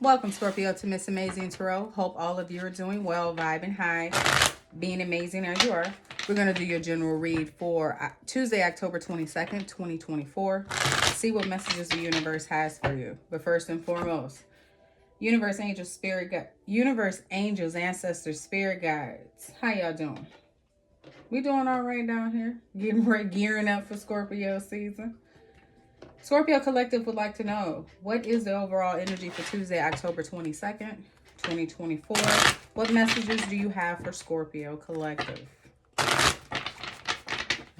Welcome, Scorpio, to Miss Amazing Tarot. Hope all of you are doing well, vibing high, being amazing as you are. We're going to do your general read for Tuesday, October 22nd, 2024. See what messages the universe has for you. But first and foremost, universe, angels, universe, angels, ancestors, spirit guides. How y'all doing? We doing all right down here. Gearing up for Scorpio season. Scorpio Collective would like to know, what is the overall energy for Tuesday, October 22nd, 2024? What messages do you have for Scorpio Collective?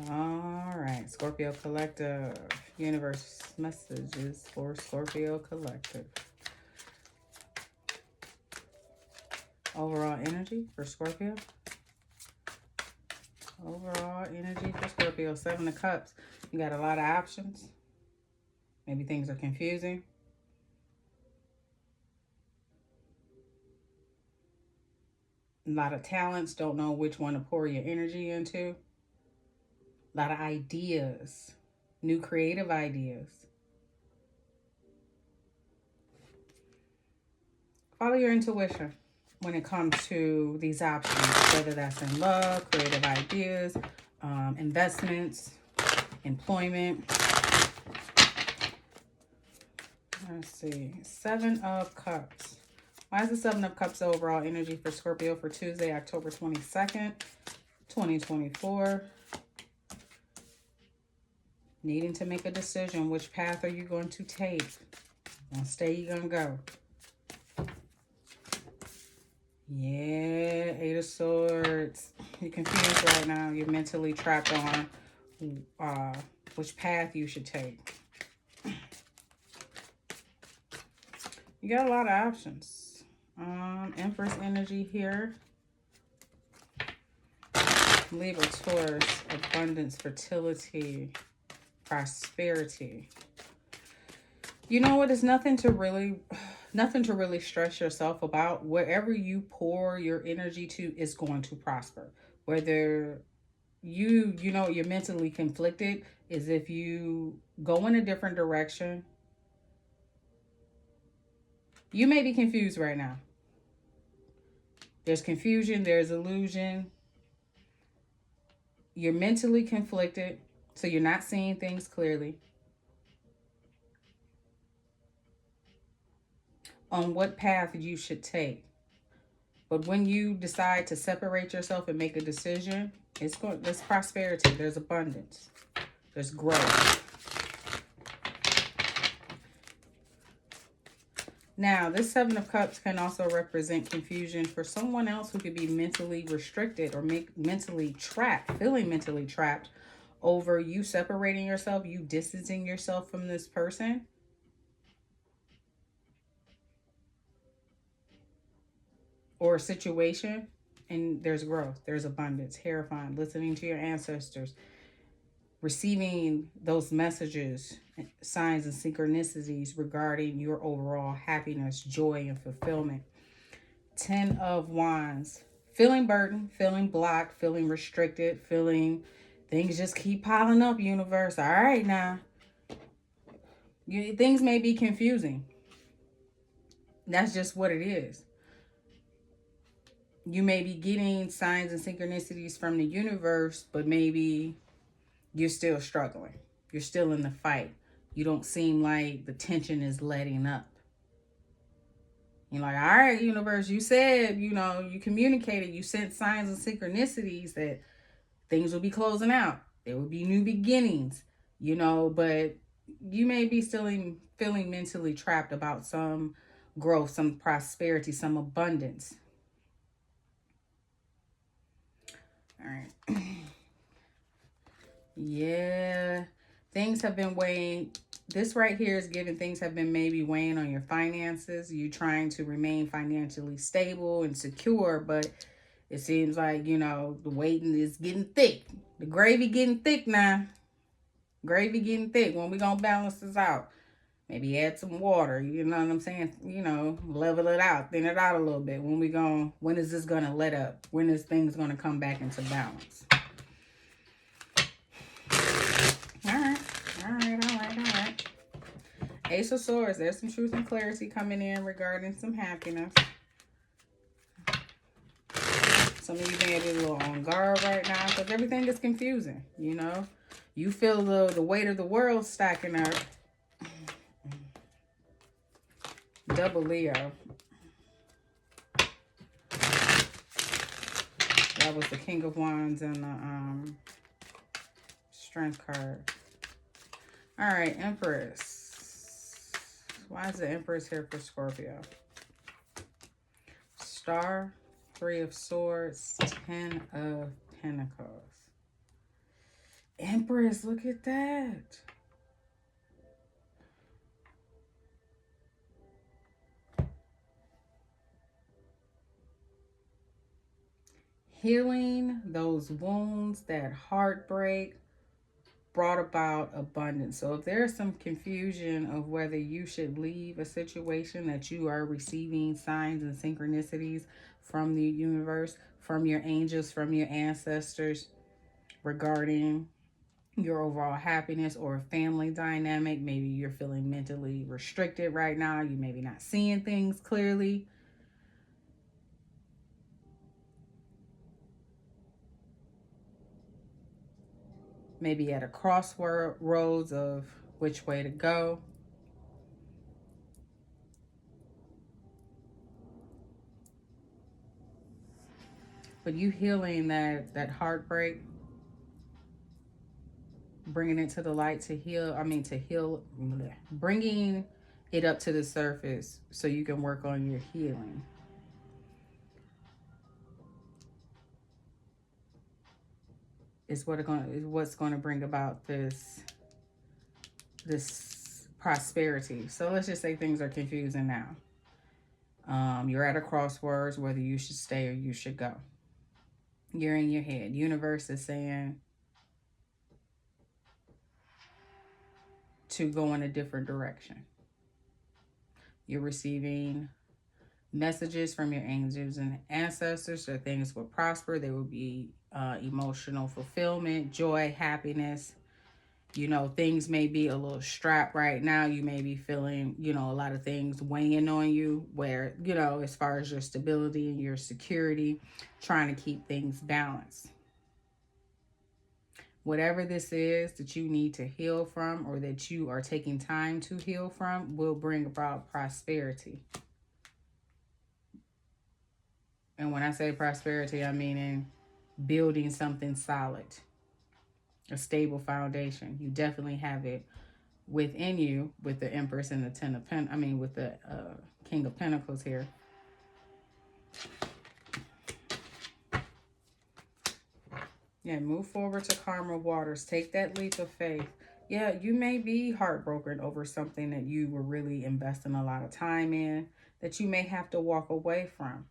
All right, Scorpio Collective. Universe messages for Scorpio Collective. Overall energy for Scorpio. Overall energy for Scorpio. 7 of Cups. You got a lot of options. Maybe things are confusing. A lot of talents, don't know which one to pour your energy into. A lot of ideas, new creative ideas. Follow your intuition when it comes to these options, whether that's in love, creative ideas, investments, employment. Let's see. 7 of Cups. Why is the 7 of Cups overall energy for Scorpio for Tuesday, October 22nd, 2024? Needing to make a decision. Which path are you going to take? Gonna stay, you gonna go? Yeah, 8 of Swords. You're confused right now. You're mentally trapped on which path you should take. You got a lot of options. Empress energy here. Libra, Taurus, abundance, fertility, prosperity. You know what? It's nothing to really stress yourself about. Wherever you pour your energy to is going to prosper. Whether you know you're mentally conflicted is if you go in a different direction. You may be confused right now. There's confusion, there's illusion. You're mentally conflicted, so you're not seeing things clearly. On what path you should take. But when you decide to separate yourself and make a decision, there's prosperity, there's abundance, there's growth. Now, this 7 of Cups can also represent confusion for someone else who could be mentally restricted or mentally trapped, feeling mentally trapped over you separating yourself, you distancing yourself from this person. Or a situation, and there's growth, there's abundance, terrifying, listening to your ancestors, receiving those messages, signs and synchronicities regarding your overall happiness, joy, and fulfillment. 10 of Wands. Feeling burdened, feeling blocked, feeling restricted, feeling things just keep piling up, universe. All right now. Things may be confusing. That's just what it is. You may be getting signs and synchronicities from the universe, but maybe you're still struggling. You're still in the fight. You don't seem like the tension is letting up. You're like, all right, universe, you said, you communicated, you sent signs and synchronicities that things will be closing out. There will be new beginnings, but you may be still feeling mentally trapped about some growth, some prosperity, some abundance. All right. Yeah, things have been weighing. This right here is giving things have been maybe weighing on your finances. You trying to remain financially stable and secure, but it seems like, the waiting is getting thick. The gravy getting thick now. Gravy getting thick. When we gonna balance this out? Maybe add some water. You know what I'm saying? Level it out, thin it out a little bit. When is this gonna let up? When is things gonna come back into balance? All right. Ace of Swords. There's some truth and clarity coming in regarding some happiness. Some of you may be a little on guard right now because everything is confusing, you know. You feel the weight of the world stacking up. Double Leo. That was the King of Wands and the Strength card. All right, Empress. Why is the Empress here for Scorpio? Star, Three of Swords, Ten of Pentacles. Empress, look at that. Healing those wounds, that heartbreak brought about abundance. So if there's some confusion of whether you should leave a situation, that you are receiving signs and synchronicities from the universe, from your angels, from your ancestors regarding your overall happiness or family dynamic. Maybe you're feeling mentally restricted right now. You maybe not seeing things clearly. Maybe at a crossroads of which way to go. But you healing that heartbreak, bringing it to the light to heal, bringing it up to the surface so you can work on your healing. Is what's going to bring about this prosperity. So let's just say things are confusing now. You're at a crossroads whether you should stay or you should go. You're in your head. Universe is saying to go in a different direction. You're receiving messages from your angels and ancestors that things will prosper. There will be emotional fulfillment, joy, happiness. You know, things may be a little strapped right now. You may be feeling, you know, a lot of things weighing on you where, you know, as far as your stability and your security, trying to keep things balanced. Whatever this is that you need to heal from or that you are taking time to heal from will bring about prosperity. And when I say prosperity, I mean in building something solid, a stable foundation. You definitely have it within you with the Empress and the with the King of Pentacles here. Yeah, move forward to calmer waters. Take that leap of faith. Yeah, you may be heartbroken over something that you were really investing a lot of time in, that you may have to walk away from.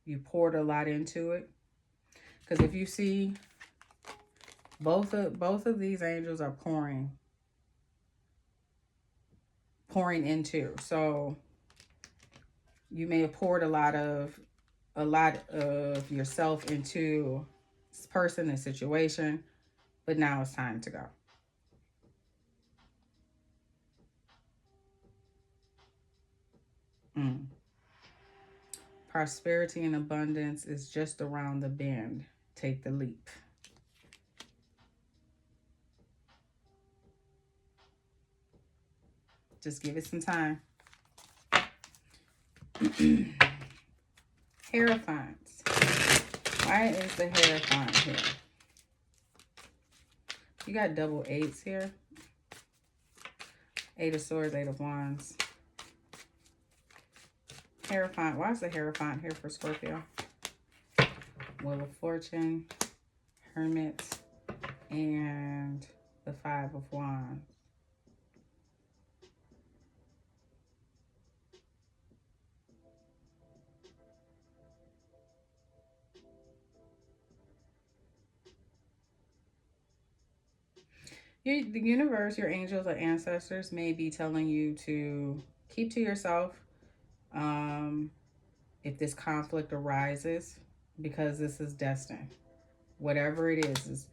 You poured a lot into it. Because if you see, both of these angels are pouring into. So you may have poured a lot of yourself into this person, this situation, but now it's time to go. Prosperity and abundance is just around the bend. Take the leap. Just give it some time. Hierophants. Why is the Hierophant here? You got double eights here. Eight of Swords, Eight of Wands. Hierophant. Why is the Hierophant here for Scorpio? Wheel of Fortune, Hermit, and the Five of Wands. The universe, your angels or ancestors may be telling you to keep to yourself if this conflict arises, because this is destined. Whatever it is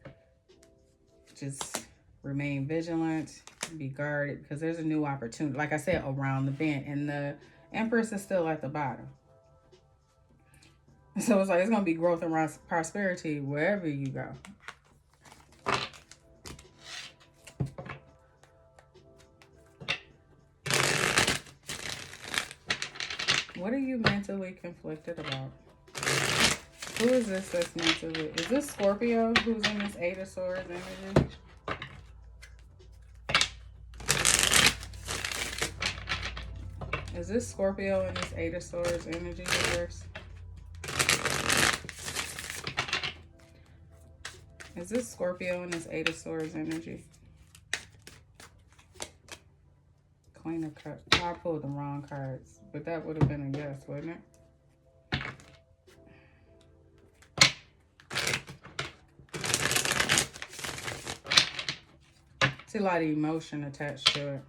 just Remain vigilant. Be guarded because there's a new opportunity. Like I said, around the bend. And the Empress is still at the bottom. So it's like it's going to be growth and prosperity wherever you go. What are you mentally conflicted about? Who is this that's mentally... Is this Scorpio who's in this Eight of Swords energy? Is this Scorpio in this Eight of Swords energy reverse? Is this Scorpio in this Eight of Swords energy? Queen of Cups. Oh, I pulled the wrong cards, but that would have been a yes, wouldn't it? See a lot of emotion attached to it.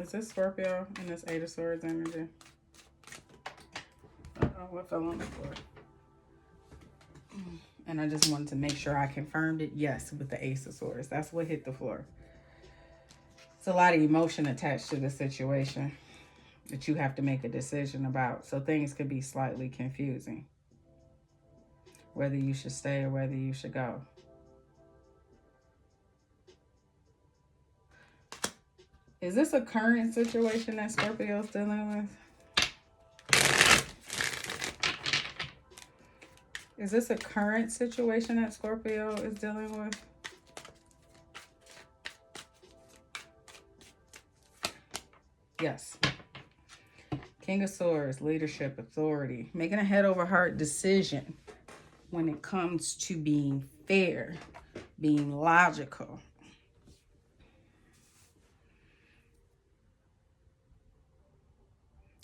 Is this Scorpio in this Eight of Swords energy? Uh-oh, what fell on the floor? And I just wanted to make sure I confirmed it. Yes, with the Ace of Swords. That's what hit the floor. It's a lot of emotion attached to the situation that you have to make a decision about. So things could be slightly confusing. Whether you should stay or whether you should go. Is this a current situation that Scorpio's dealing with? Is this a current situation that Scorpio is dealing with? Yes. King of Swords, leadership, authority. Making a head over heart decision when it comes to being fair, being logical.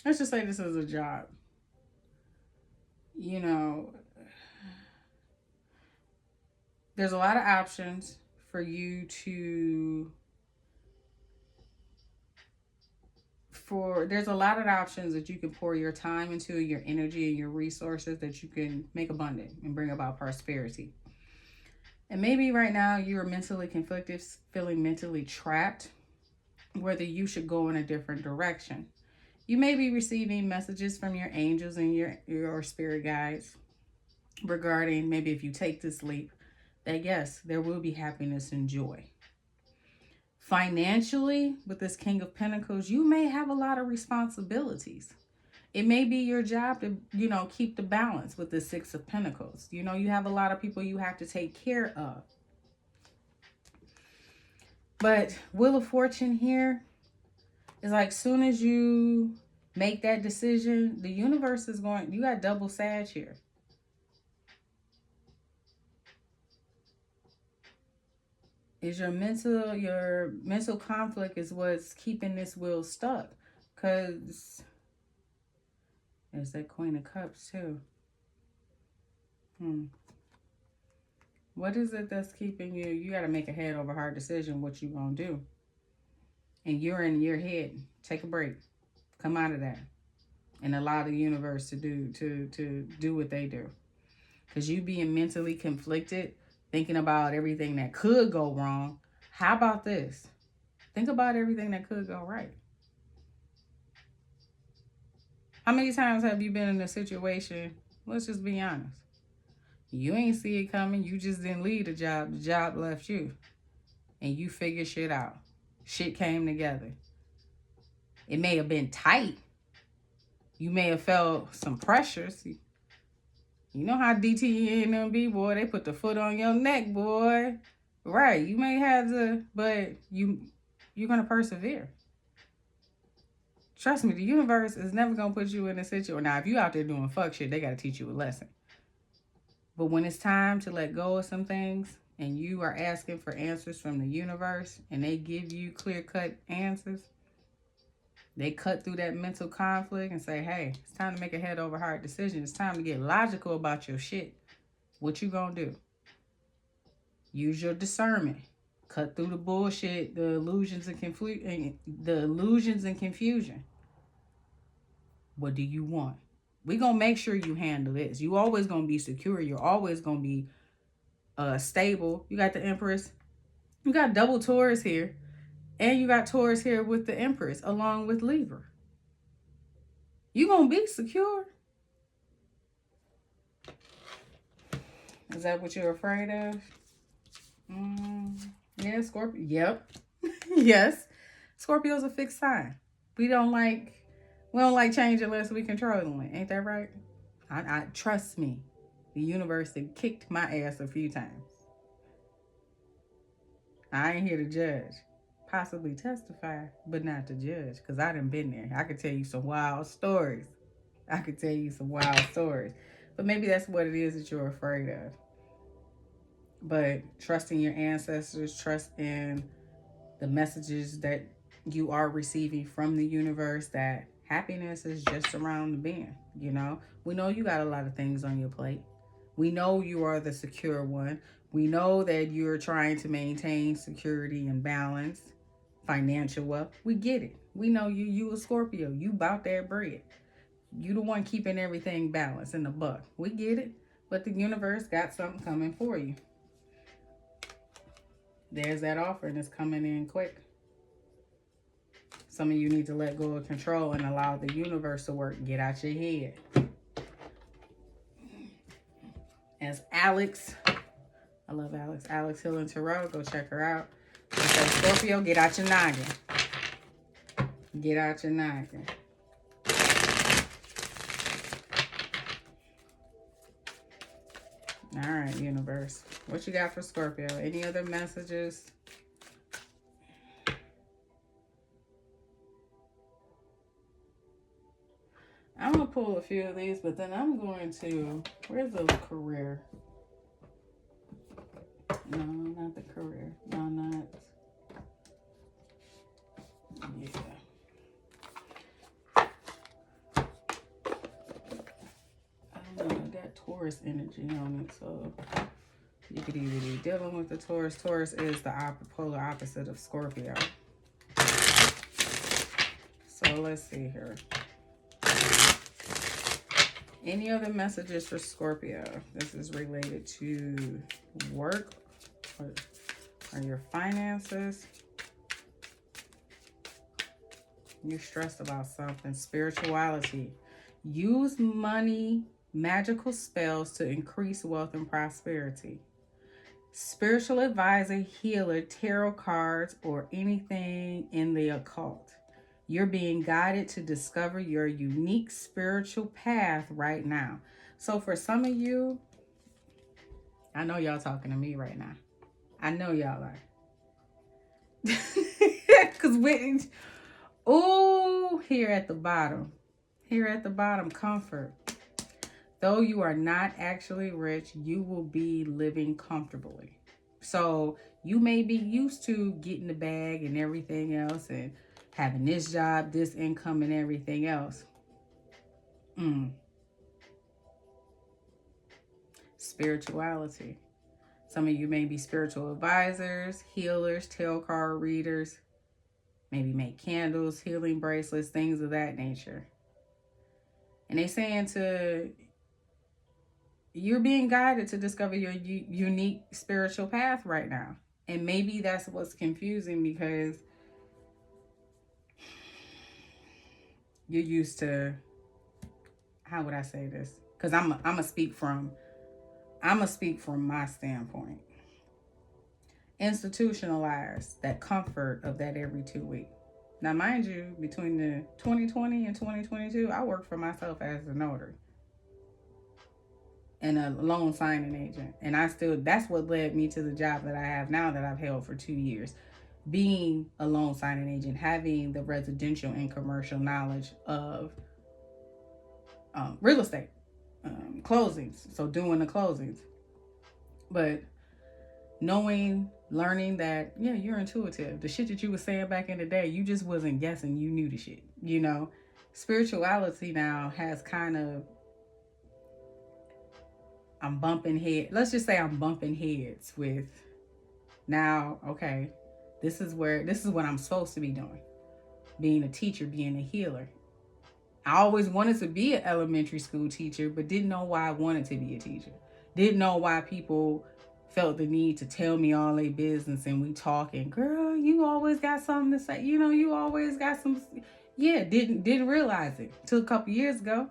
Let's just say this is a job. You know, there's a lot of options for you to... There's a lot of options that you can pour your time into, your energy and your resources, that you can make abundant and bring about prosperity. And maybe right now you're mentally conflicted, feeling mentally trapped, whether you should go in a different direction. You may be receiving messages from your angels and your spirit guides regarding maybe if you take this leap, that yes, there will be happiness and joy. Financially, with this King of Pentacles, you may have a lot of responsibilities. It may be your job to, you know, keep the balance with the Six of Pentacles. You know, you have a lot of people you have to take care of. But Wheel of Fortune here is like, soon as you make that decision, the universe is going, you got double Sag here. Is your mental conflict is what's keeping this wheel stuck. Because there's that Queen of Cups too. What is it that's keeping you? You got to make a head over heart decision what you gonna do. And you're in your head. Take a break. Come out of that. And allow the universe to do what they do. Because you being mentally conflicted, thinking about everything that could go wrong. How about this? Think about everything that could go right. How many times have you been in a situation, let's just be honest, you ain't see it coming, you just didn't leave the job left you. And you figure shit out. Shit came together. It may have been tight. You may have felt some pressures. You know how DTE and them be, boy. They put the foot on your neck, boy. Right. You may have to, but you're going to persevere. Trust me, the universe is never going to put you in a situation. Now, if you out there doing fuck shit, they got to teach you a lesson. But when it's time to let go of some things and you are asking for answers from the universe and they give you clear-cut answers, they cut through that mental conflict and say, hey, it's time to make a head over heart decision. It's time to get logical about your shit. What you gonna do? Use your discernment. Cut through the bullshit, the illusions and confusion. What do you want? We're gonna make sure you handle this. You always gonna be secure. You're always gonna be stable. You got the Empress. You got double Taurus here. And you got Taurus here with the Empress along with Libra. You gonna be secure. Is that what you're afraid of? Yeah, Scorpio. Yep. Yes. Scorpio's a fixed sign. We don't like change unless we control it. Ain't that right? I trust me. The universe had kicked my ass a few times. I ain't here to judge. Possibly testify, but not to judge, because I done been there. I could tell you some wild stories. But maybe that's what it is that you're afraid of. But trusting your ancestors, trust in the messages that you are receiving from the universe, that happiness is just around the bend. You know, we know you got a lot of things on your plate. We know you are the secure one. We know that you're trying to maintain security and balance, financial wealth. We get it. We know you a Scorpio. You bout that bread. You the one keeping everything balanced in the buck. We get it. But the universe got something coming for you. There's that offer and it's coming in quick. Some of you need to let go of control and allow the universe to work. Get out your head. As Alex, I love Alex. Alex Hill and Tarot. Go check her out. So Scorpio, get out your noggin. Get out your noggin. All right, universe. What you got for Scorpio? Any other messages? I'm going to pull a few of these, but then I'm going to... Where's the career? No, not the career. No, not... Yeah. I don't know. I got Taurus energy on it, so... You could either be dealing with the Taurus. Taurus is the polar opposite of Scorpio. So let's see here. Any other messages for Scorpio? This is related to work or your finances. You're stressed about something. Spirituality. Use money, magical spells to increase wealth and prosperity. Spiritual advisor, healer, tarot cards, or anything in the occult. You're being guided to discover your unique spiritual path right now. So for some of you, I know y'all talking to me right now. I know y'all are. Because here at the bottom, comfort. Though you are not actually rich, you will be living comfortably. So you may be used to getting the bag and everything else and having this job, this income, and everything else. Spirituality. Some of you may be spiritual advisors, healers, tarot card readers, maybe make candles, healing bracelets, things of that nature. And they're saying you're being guided to discover your unique spiritual path right now. And maybe that's what's confusing, because you're used to, how would I say this? Because I'm gonna speak from my standpoint. Institutionalize that comfort of that every 2 weeks. Now, mind you, between the 2020 and 2022, I worked for myself as a notary and a loan signing agent. And that's what led me to the job that I have now, that I've held for 2 years. Being a loan signing agent, having the residential and commercial knowledge of real estate, closings. So doing the closings. But learning that, yeah, you're intuitive. The shit that you were saying back in the day, you just wasn't guessing. You knew the shit, you know. Spirituality now has kind of, let's just say I'm bumping heads with, now, okay, this is what I'm supposed to be doing. Being a teacher, being a healer. I always wanted to be an elementary school teacher, but didn't know why I wanted to be a teacher. Didn't know why people felt the need to tell me all their business, and we talking, girl, you always got something to say. You know, you always got some. Yeah, didn't realize it till a couple years ago.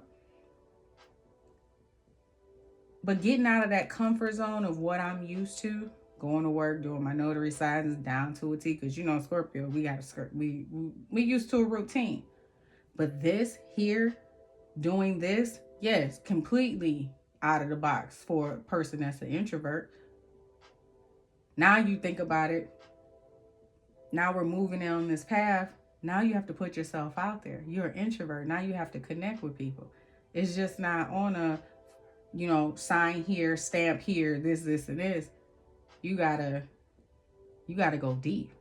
But getting out of that comfort zone of what I'm used to, going to work, doing my notary signings down to a T, because you know Scorpio, we got a skirt. We used to a routine. But this here, doing this, yes, completely out of the box for a person that's an introvert. Now you think about it. Now we're moving down this path. Now you have to put yourself out there. You're an introvert. Now you have to connect with people. It's just not on a, you know, sign here, stamp here, this, and this. You gotta go deep.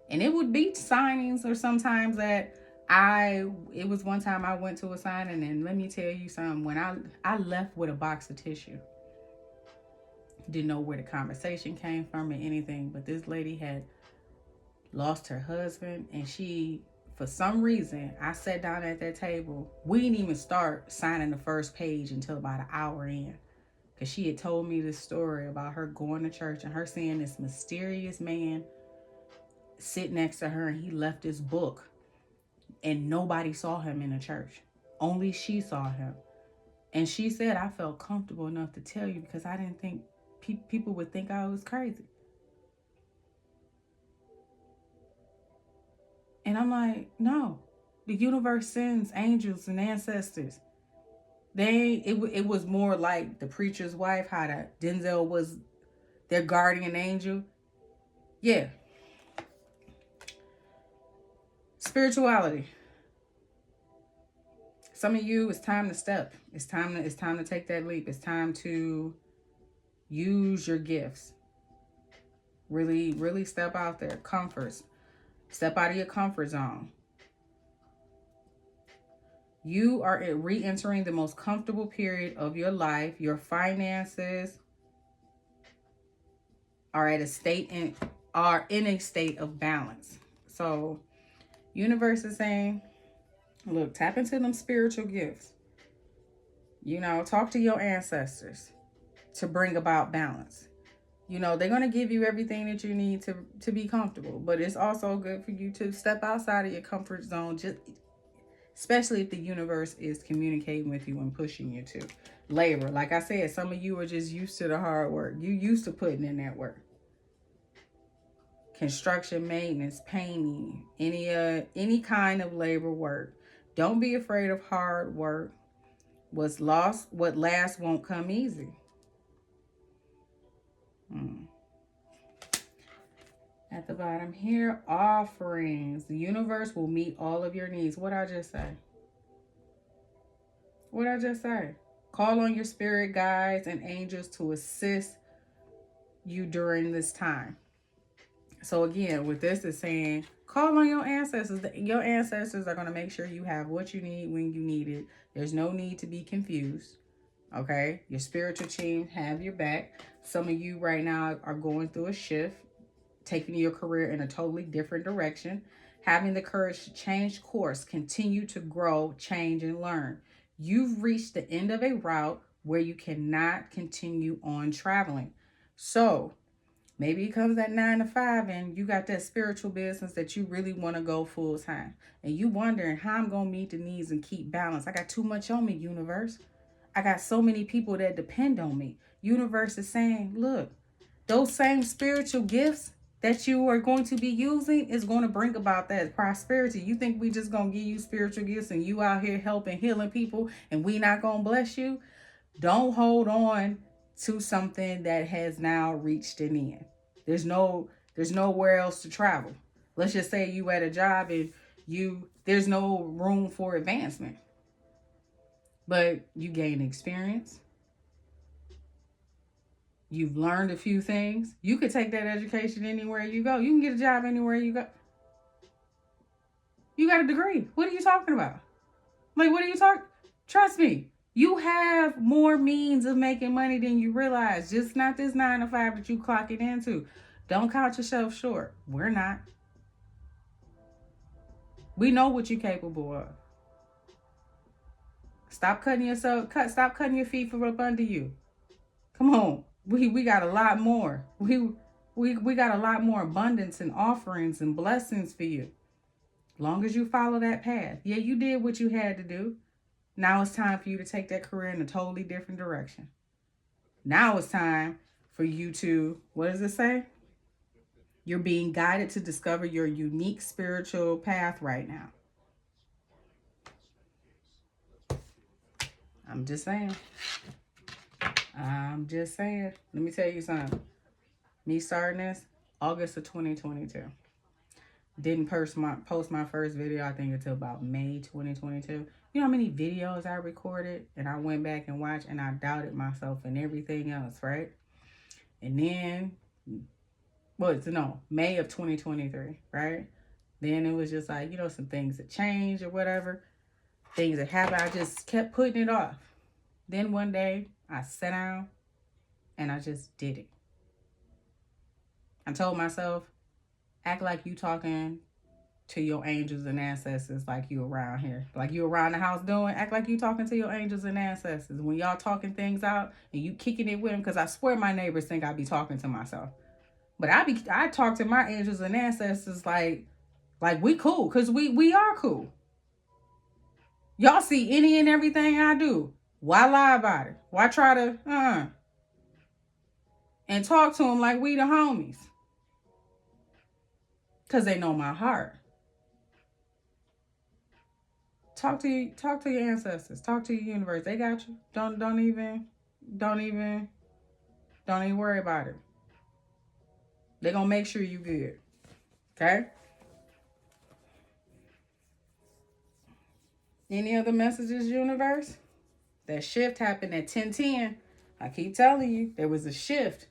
And it would be signings or sometimes that it was one time I went to a signing, and let me tell you something, when I left with a box of tissue. Didn't know where the conversation came from or anything, but this lady had lost her husband, and she, for some reason, I sat down at that table. We didn't even start signing the first page until about an hour in, because she had told me this story about her going to church and her seeing this mysterious man sit next to her, and he left his book, and nobody saw him in the church. Only she saw him. And she said, I felt comfortable enough to tell you because I didn't think people would think I was crazy. And I'm like, no, the universe sends angels and ancestors. It was more like the preacher's wife, how that Denzel was their guardian angel. Yeah. Spirituality. Some of you, it's time to step. It's time to take that leap. It's time to use your gifts. Really, really step out there. Comforts. Step out of your comfort zone. You are re-entering the most comfortable period of your life. Your finances are in a state of balance. So, universe is saying, look, tap into them spiritual gifts. You know, talk to your ancestors to bring about balance. You know, they're going to give you everything that you need to be comfortable. But it's also good for you to step outside of your comfort zone, especially if the universe is communicating with you and pushing you to. Labor, like I said, some of you are just used to the hard work. You used to putting in that work. Construction, maintenance, painting, any kind of labor work. Don't be afraid of hard work. What lasts won't come easy. At the bottom here, offerings. The universe will meet all of your needs. What I just say? What I just say? Call on your spirit guides and angels to assist you during this time. So again, with this is saying, call on your ancestors. Your ancestors are going to make sure you have what you need when you need it. There's no need to be confused. Okay? Your spiritual team have your back. Some of you right now are going through a shift, taking your career in a totally different direction. Having the courage to change course, continue to grow, change, and learn. You've reached the end of a route where you cannot continue on traveling. So, maybe it comes at 9 to 5 and you got that spiritual business that you really want to go full time. And you wondering how I'm going to meet the needs and keep balance. I got too much on me, universe. I got so many people that depend on me. Universe is saying, look, those same spiritual gifts that you are going to be using is going to bring about that prosperity. You think we just going to give you spiritual gifts and you out here helping, healing people and we not going to bless you? Don't hold on to something that has now reached an end. There's nowhere else to travel. Let's just say you at a job and there's no room for advancement. But you gain experience. You've learned a few things. You could take that education anywhere you go. You can get a job anywhere you go. You got a degree. What are you talking about? Like, what are you talking? Trust me. You have more means of making money than you realize. Just not this 9 to 5 that you clock it into. Don't count yourself short. We're not. We know what you're capable of. Stop cutting your feet from up under you. Come on. We got a lot more. We got a lot more abundance and offerings and blessings for you. Long as you follow that path. Yeah, you did what you had to do. Now it's time for you to take that career in a totally different direction. Now it's time for you to, what does it say? You're being guided to discover your unique spiritual path right now. I'm just saying. I'm just saying. Let me tell you something. Me starting this August of 2022. Didn't post my first video, I think, until about May 2022. You know how many videos I recorded and I went back and watched and I doubted myself and everything else, right? And then, May of 2023, right? Then it was just like, some things that changed or whatever. Things that happened, I just kept putting it off. Then one day, I sat down and I just did it. I told myself, act like you talking to your angels and ancestors like you around here. Like you around the house doing. Act like you talking to your angels and ancestors. When y'all talking things out and you kicking it with them, because I swear my neighbors think I be talking to myself. But I talk to my angels and ancestors like we cool, because we are cool. Y'all see any and everything I do. Why lie about it? Why try to and talk to them like we the homies? Because they know my heart. Talk to your ancestors. Talk to your universe. They got you. Don't even worry about it. They're gonna make sure you good. Okay? Any other messages, universe? That shift happened at 10:10. I keep telling you, there was a shift.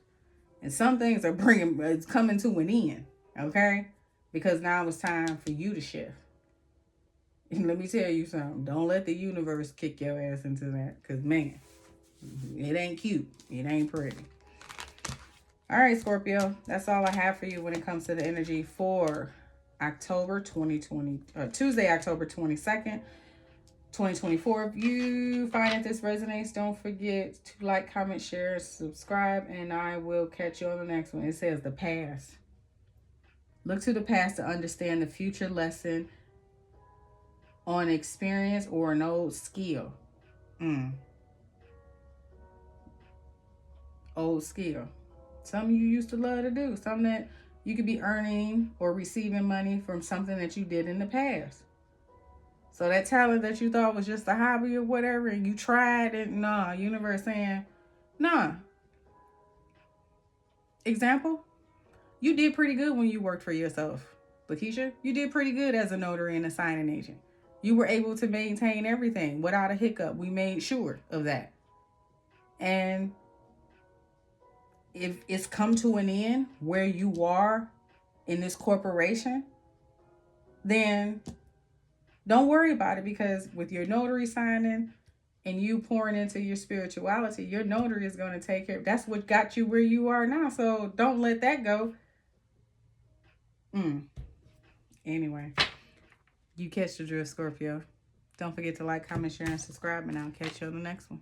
And some things it's coming to an end. Okay? Because now it's time for you to shift. And let me tell you something. Don't let the universe kick your ass into that. Because, man, it ain't cute. It ain't pretty. All right, Scorpio. That's all I have for you when it comes to the energy for Tuesday, October 22nd, 2024. If you find that this resonates, don't forget to like, comment, share, subscribe, and I will catch you on the next one. It says the past. Look to the past to understand the future lesson on experience or an old skill. Old skill. Something you used to love to do. Something that you could be earning or receiving money from something that you did in the past. So that talent that you thought was just a hobby or whatever, and you tried it, universe saying, nah. Example, you did pretty good when you worked for yourself. Lakeisha, you did pretty good as a notary and a signing agent. You were able to maintain everything without a hiccup. We made sure of that. And if it's come to an end where you are in this corporation, then don't worry about it, because with your notary signing and you pouring into your spirituality, your notary is going to take care. That's what got you where you are now. So don't let that go. Anyway, you catch the drift, Scorpio. Don't forget to like, comment, share, and subscribe, and I'll catch you on the next one.